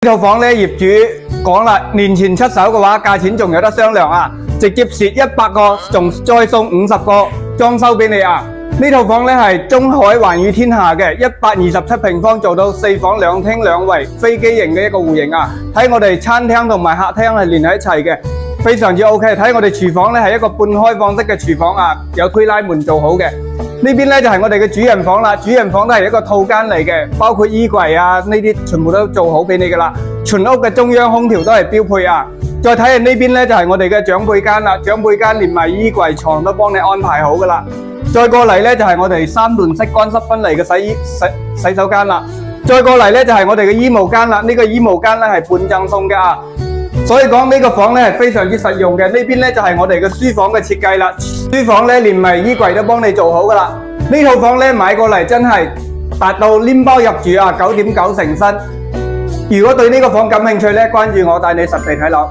呢套房咧，業主講啦，年前出手嘅話，價錢仲有得商量啊！直接蝕100個，仲再送50個裝修俾你啊！呢套房咧係中海環宇天下嘅127平方，做到4房2廳2衛飛機型嘅一個戶型啊！睇我哋餐廳同埋客廳係連喺一齊嘅，非常之 OK。睇我哋廚房咧係一個半開放式嘅廚房啊，有推拉門做好嘅。呢邊咧就係我哋嘅主人房啦，主人房都係一個套間嚟嘅，包括衣櫃啊呢啲全部都做好俾你噶啦。全屋嘅中央空調都係標配啊。再睇下呢邊咧就係我哋嘅長輩間啦，長輩間連埋衣櫃床都幫你安排好噶啦。再過嚟咧就係我哋3段式乾濕分離嘅洗手間啦。再過嚟咧就係我哋嘅衣帽間啦，呢個衣帽間咧係半贈送嘅啊。所以講呢個房咧係非常之實用嘅。呢邊咧就係我哋嘅書房嘅設計啦，書房咧連埋衣櫃都幫你做好噶啦。呢套房咧買過嚟真係達到拎包入住啊，9.9成新。如果對呢個房感興趣咧，關注我帶你實地睇樓。